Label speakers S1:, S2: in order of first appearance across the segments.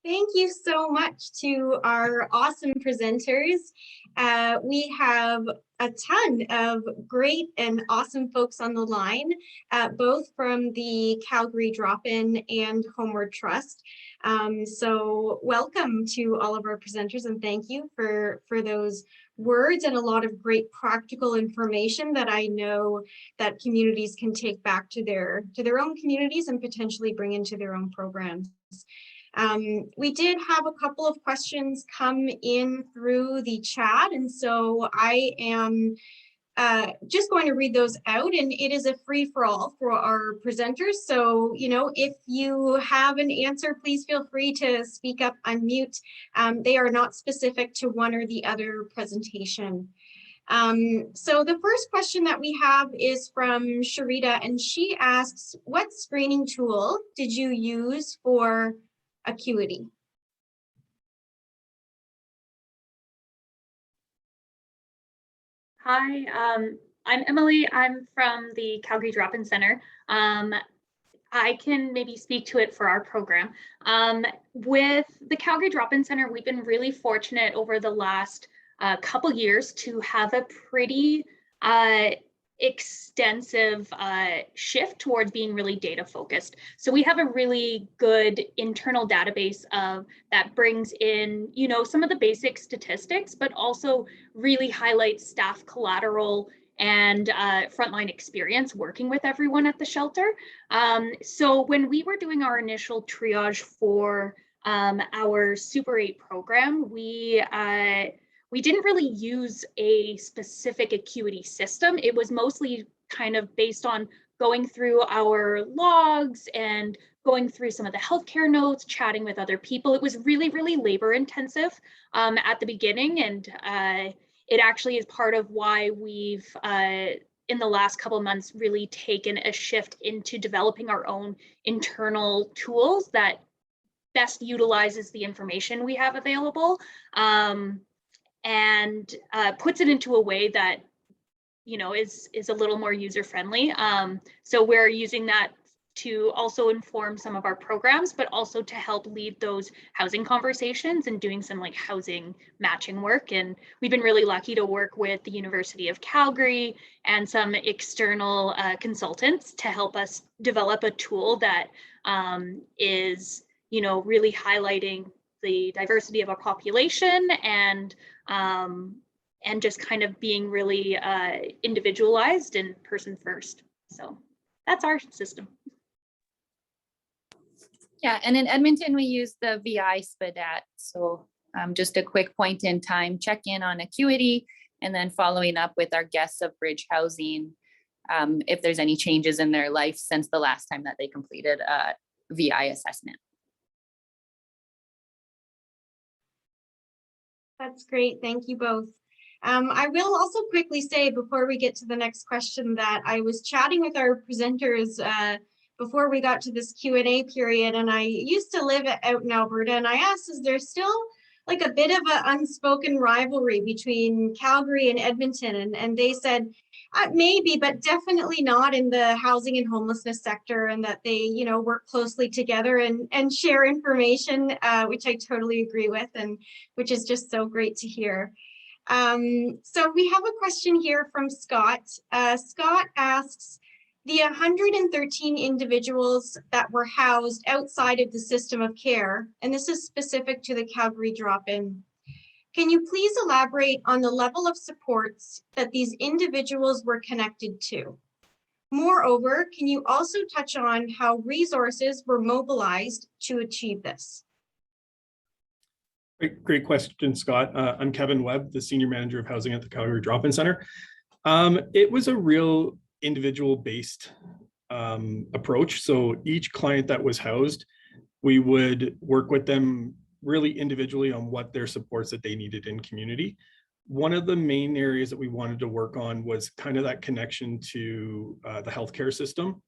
S1: Thank you so much to our awesome presenters. We have a ton of great and awesome folks on the line, both from the Calgary Drop-In and Homeward Trust. So welcome to all of our presenters, and thank you for those words and a lot of great practical information that I know that communities can take back to their own communities and potentially bring into their own programs. We did have a couple of questions come in through the chat, and so I am just going to read those out, and it is a free-for-all for our presenters. So, if you have an answer, please feel free to speak up, unmute. They are not specific to one or the other presentation. So the first question that we have is from Sharita, and she asks, what screening tool did you use for acuity?
S2: Hi, I'm Emily. I'm from the Calgary Drop-In Center. I can maybe speak to it for our program. With the Calgary Drop-In Center, we've been really fortunate over the last couple years to have a pretty extensive shift towards being really data focused. So we have a really good internal database that brings in, some of the basic statistics, but also really highlights staff collateral and frontline experience working with everyone at the shelter. So when we were doing our initial triage for our Super 8 program, we didn't really use a specific acuity system. It was mostly kind of based on going through our logs and going through some of the healthcare notes, chatting with other people. It was really, really labor intensive at the beginning. And it actually is part of why we've, in the last couple of months, really taken a shift into developing our own internal tools that best utilizes the information we have available. And puts it into a way that is a little more user friendly. So we're using that to also inform some of our programs, but also to help lead those housing conversations and doing some like housing matching work. And we've been really lucky to work with the University of Calgary and some external consultants to help us develop a tool that is really highlighting the diversity of our population and just kind of being really individualized and person first. So that's our system.
S3: Yeah, and in Edmonton, we use the VI SPDAT. So just a quick point in time, check in on acuity, and then following up with our guests of Bridge Housing, if there's any changes in their life since the last time that they completed a VI assessment.
S1: That's great. Thank you both. I will also quickly say before we get to the next question that I was chatting with our presenters before we got to this Q&A period, and I used to live out in Alberta, and I asked, is there still like a bit of an unspoken rivalry between Calgary and Edmonton? And they said, maybe, but definitely not in the housing and homelessness sector, and that they, work closely together and share information, which I totally agree with, and which is just so great to hear. So we have a question here from Scott. Scott asks, the 113 individuals that were housed outside of the system of care, and this is specific to the Calgary Drop-In, can you please elaborate on the level of supports that these individuals were connected to? Moreover, can you also touch on how resources were mobilized to achieve this?
S4: Great question, Scott. I'm Kevin Webb, the Senior Manager of Housing at the Calgary Drop-In Center. It was a real individual-based approach. So each client that was housed, we would work with them really individually on what their supports that they needed in community. One of the main areas that we wanted to work on was kind of that connection to the healthcare system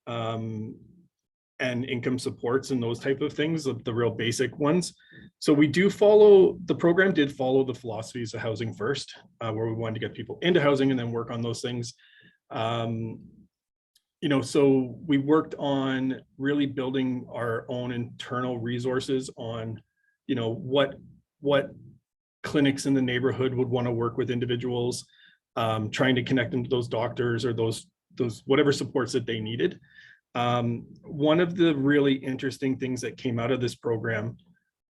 S4: and income supports and those type of things, the real basic ones. So we do follow, the program did follow the philosophies of housing first, where we wanted to get people into housing and then work on those things. so we worked on really building our own internal resources on, what clinics in the neighborhood would want to work with individuals, trying to connect them to those doctors or those whatever supports that they needed. One of the really interesting things that came out of this program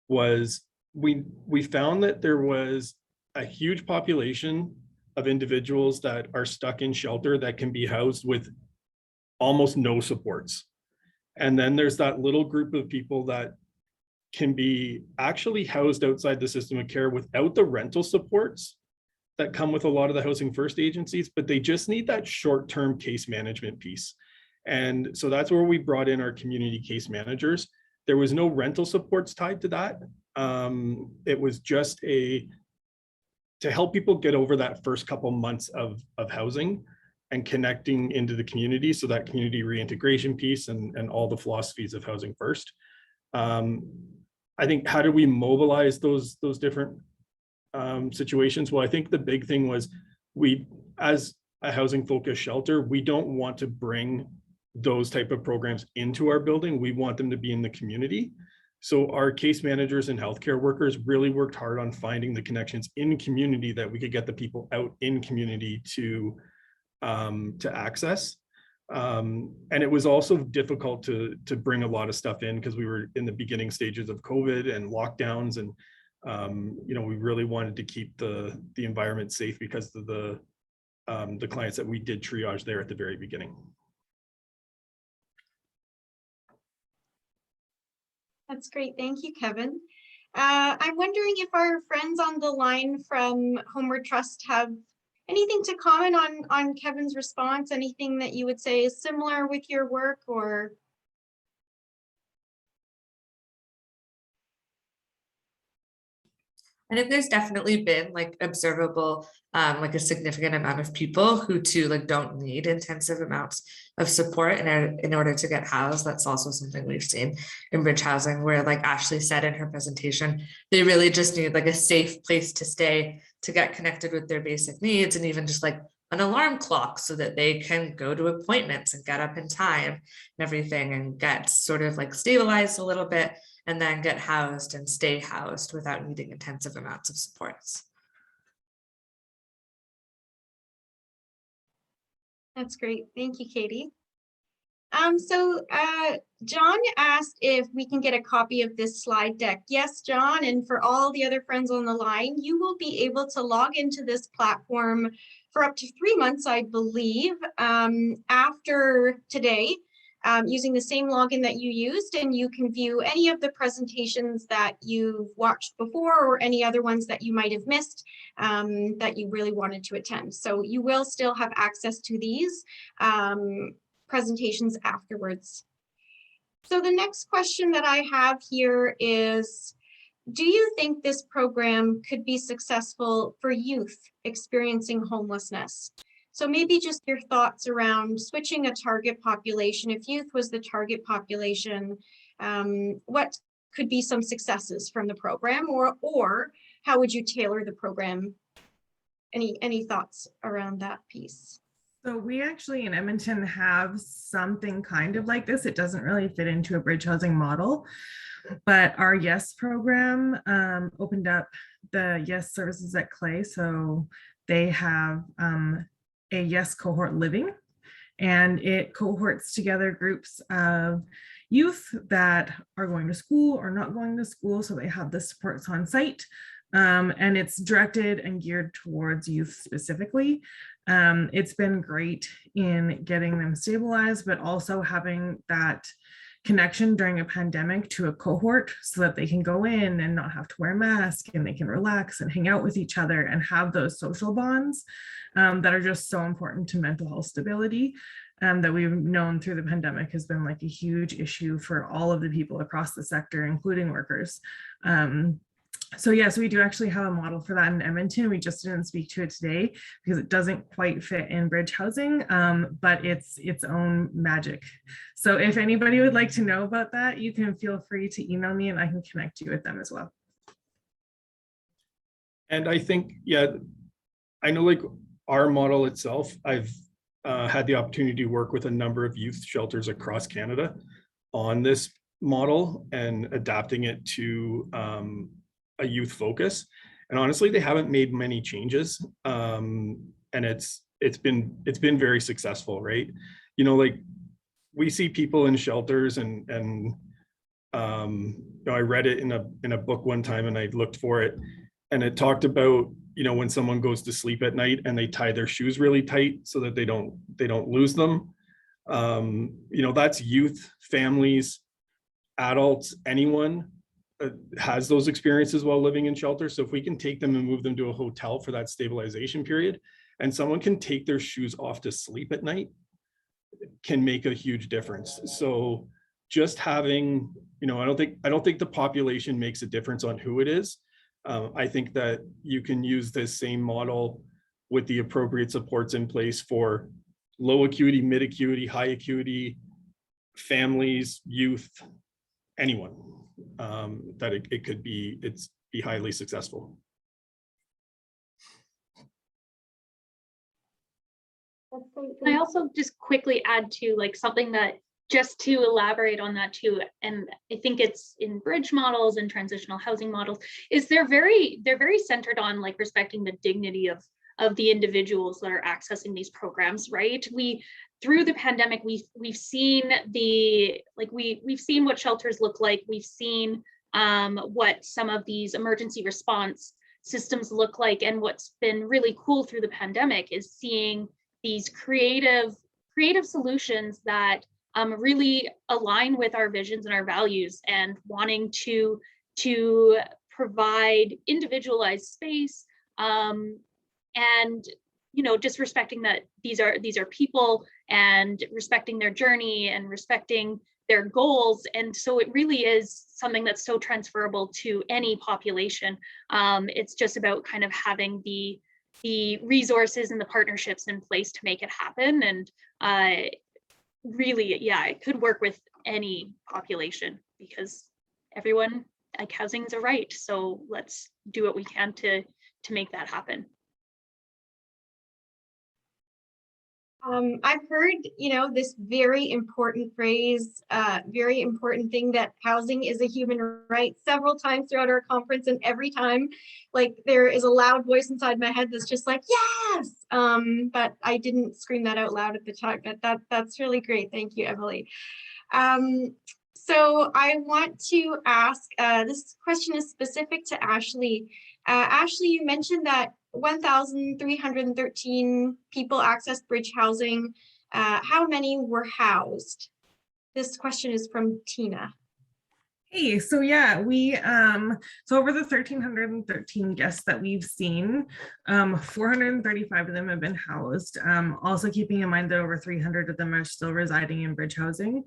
S4: was we found that there was a huge population of individuals that are stuck in shelter that can be housed with almost no supports. And then there's that little group of people that can be actually housed outside the system of care without the rental supports that come with a lot of the Housing First agencies, but they just need that short-term case management piece. And so that's where we brought in our community case managers. There was no rental supports tied to that. It was just to help people get over that first couple months of housing and connecting into the community. So that community reintegration piece and all the philosophies of Housing First. I think, how do we mobilize those different situations? Well, I think the big thing was, as a housing focused shelter, we don't want to bring those type of programs into our building. We want them to be in the community. So our case managers and healthcare workers really worked hard on finding the connections in community that we could get the people out in community to access. And it was also difficult to bring a lot of stuff in because we were in the beginning stages of COVID and lockdowns, and we really wanted to keep the environment safe because of the clients that we did triage there at the very beginning.
S1: That's great. Thank you, Kevin. I'm wondering if our friends on the line from Homeward Trust have anything to comment on Kevin's response, anything that you would say is similar with your work, or?
S5: I think there's definitely been like observable, like a significant amount of people who too like don't need intensive amounts of support in order to get housed. That's also something we've seen in Bridge Housing, where like Ashley said in her presentation, they really just need like a safe place to stay, to get connected with their basic needs, and even just like an alarm clock so that they can go to appointments and get up in time and everything, and get sort of like stabilized a little bit, and then get housed and stay housed without needing intensive amounts of supports.
S1: That's great. Thank you, Katie. John asked if we can get a copy of this slide deck. Yes, John, and for all the other friends on the line, you will be able to log into this platform for up to 3 months, I believe, after today. Using the same login that you used, and you can view any of the presentations that you've watched before or any other ones that you might have missed that you really wanted to attend. So you will still have access to these presentations afterwards. So the next question that I have here is, do you think this program could be successful for youth experiencing homelessness? So maybe just your thoughts around switching a target population. If youth was the target population, what could be some successes from the program, or how would you tailor the program? Any thoughts around that piece?
S6: So we actually in Edmonton have something kind of like this. It doesn't really fit into a bridge housing model, but our YES program opened up the YES services at Clay. So they have a YES cohort living, and it cohorts together groups of youth that are going to school or not going to school. So they have the supports on site, and it's directed and geared towards youth specifically. It's been great in getting them stabilized, but also having that connection during a pandemic to a cohort so that they can go in and not have to wear a mask, and they can relax and hang out with each other and have those social bonds that are just so important to mental health stability, that we've known through the pandemic has been like a huge issue for all of the people across the sector, including workers. So yes, we do actually have a model for that in Edmonton. We just didn't speak to it today because it doesn't quite fit in bridge housing, but it's its own magic. So if anybody would like to know about that, you can feel free to email me and I can connect you with them as well.
S4: And I think, yeah, I know like our model itself, I've had the opportunity to work with a number of youth shelters across Canada on this model and adapting it to a youth focus. And honestly, they haven't made many changes. And it's been very successful, right? You know, like we see people in shelters and you know, I read it in a book one time and I looked for it, and it talked about, you know, when someone goes to sleep at night and they tie their shoes really tight so that they don't lose them. You know, that's youth, families, adults, anyone has those experiences while living in shelter. So if we can take them and move them to a hotel for that stabilization period, and someone can take their shoes off to sleep at night, can make a huge difference. So just having, you know, I don't think the population makes a difference on who it is. I think that you can use this same model with the appropriate supports in place for low acuity, mid acuity, high acuity, families, youth, anyone, that it could be, be highly successful.
S2: I also just quickly add to like something that, just to elaborate on that too, and I think it's in bridge models and transitional housing models, is they're very centered on like respecting the dignity of the individuals that are accessing these programs, right? Through the pandemic, we've seen we've seen what shelters look like. We've seen what some of these emergency response systems look like, and what's been really cool through the pandemic is seeing these creative solutions that really align with our visions and our values, and wanting to provide individualized space, and you know, just respecting that these are people, and respecting their journey and respecting their goals. And so it really is something that's so transferable to any population. It's just about kind of having the resources and the partnerships in place to make it happen. And really, yeah, it could work with any population, because everyone, like, housing is a right. So let's do what we can to make that happen.
S1: I've heard, you know, this very important phrase, very important thing, that housing is a human right, several times throughout our conference, and every time, like, there is a loud voice inside my head that's just like, yes, but I didn't scream that out loud at the time. But that's really great. Thank you, Emily. So I want to ask, this question is specific to Ashley. Ashley, you mentioned that 1,313 people accessed bridge housing. How many were housed? This question is from Tina.
S6: Hey, so yeah, we so over the 1,313 guests that we've seen, 435 of them have been housed. Also keeping in mind that over 300 of them are still residing in bridge housing.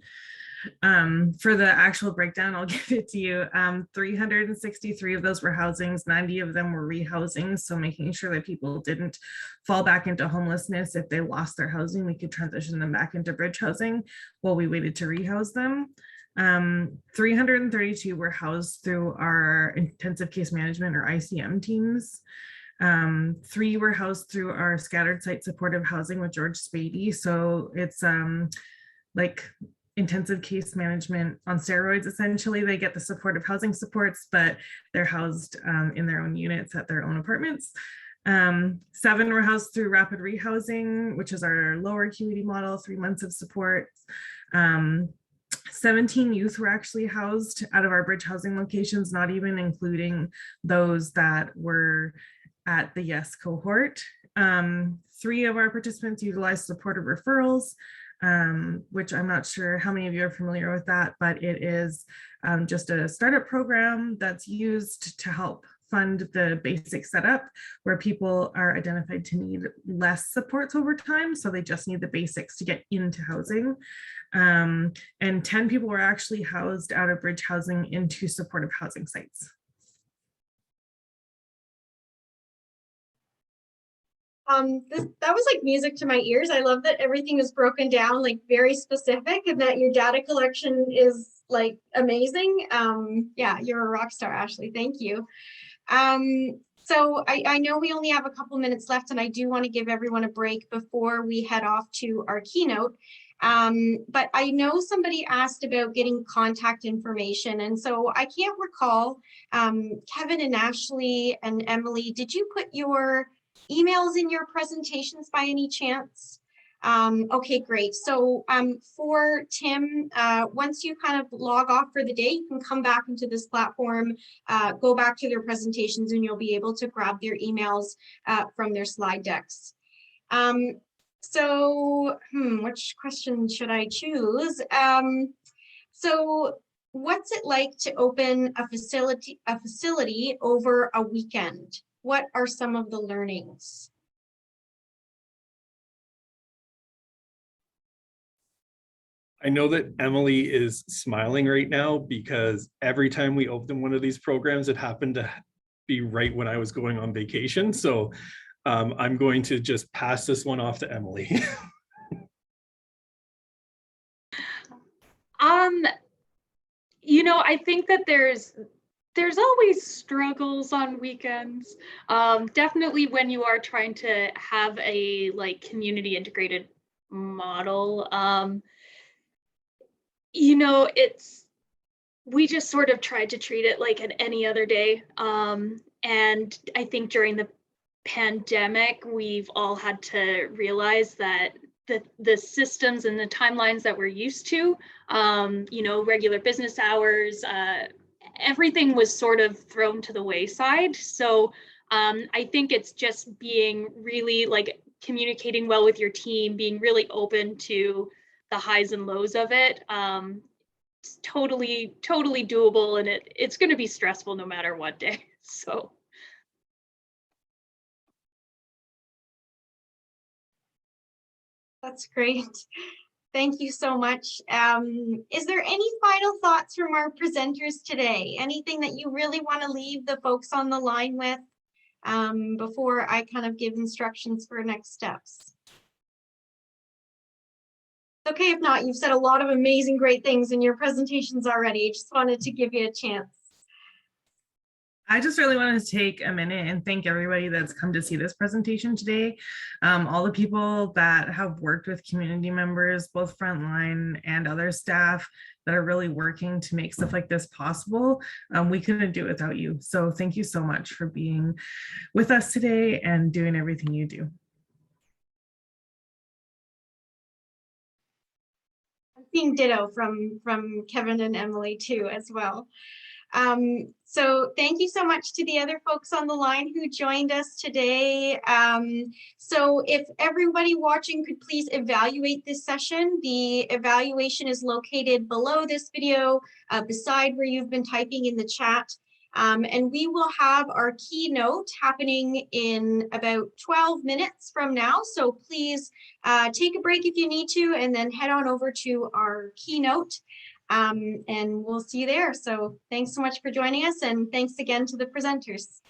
S6: For the actual breakdown, I'll give it to you. 363 of those were housings, 90 of them were rehousings. So making sure that people didn't fall back into homelessness. If they lost their housing, we could transition them back into bridge housing while we waited to rehouse them. 332 were housed through our intensive case management, or ICM teams. 3 were housed through our scattered site supportive housing with George Spady. So it's like intensive case management on steroids. Essentially, they get the supportive housing supports, but they're housed in their own units at their own apartments. 7 were housed through rapid rehousing, which is our lower acuity model, 3 months of support. 17 youth were actually housed out of our bridge housing locations, not even including those that were at the YES cohort. 3 of our participants utilized supportive referrals, which I'm not sure how many of you are familiar with that, but it is just a startup program that's used to help fund the basic setup, where people are identified to need less supports over time. So they just need the basics to get into housing. And 10 people were actually housed out of bridge housing into supportive housing sites.
S1: That was like music to my ears. I love that everything is broken down, like very specific, and that your data collection is like amazing. Yeah, you're a rock star, Ashley. Thank you. So I know we only have a couple minutes left, and I do want to give everyone a break before we head off to our keynote. But I know somebody asked about getting contact information, and so I can't recall, Kevin and Ashley and Emily, did you put your emails in your presentations by any chance? Okay, great. So for Tim, once you kind of log off for the day, you can come back into this platform, go back to their presentations, and you'll be able to grab their emails from their slide decks. So which question should I choose? So what's it like to open a facility over a weekend? What are some of the learnings?
S4: I know that Emily is smiling right now because every time we open one of these programs, it happened to be right when I was going on vacation. So I'm going to just pass this one off to Emily.
S2: You know, I think that there's always struggles on weekends. Definitely when you are trying to have a like community integrated model. You know, we just sort of tried to treat it like any other day. And I think during the pandemic, we've all had to realize that the systems and the timelines that we're used to, you know, regular business hours, everything was sort of thrown to the wayside. So I think it's just being really like communicating well with your team, being really open to the highs and lows of it. It's totally doable, and it's going to be stressful no matter what day. So.
S1: That's great. Thank you so much. Is there any final thoughts from our presenters today? Anything that you really want to leave the folks on the line with before I kind of give instructions for next steps? It's okay if not, you've said a lot of amazing, great things in your presentations already. Just wanted to give you a chance.
S6: I just really wanted to take a minute and thank everybody that's come to see this presentation today. All the people that have worked with community members, both frontline and other staff that are really working to make stuff like this possible. We couldn't do it without you. So thank you so much for being with us today and doing everything you do.
S1: I'm seeing ditto from Kevin and Emily too as well. So thank you so much to the other folks on the line who joined us today. So if everybody watching could please evaluate this session, the evaluation is located below this video, beside where you've been typing in the chat. And we will have our keynote happening in about 12 minutes from now. So please take a break if you need to, and then head on over to our keynote. And we'll see you there. So thanks so much for joining us, and thanks again to the presenters.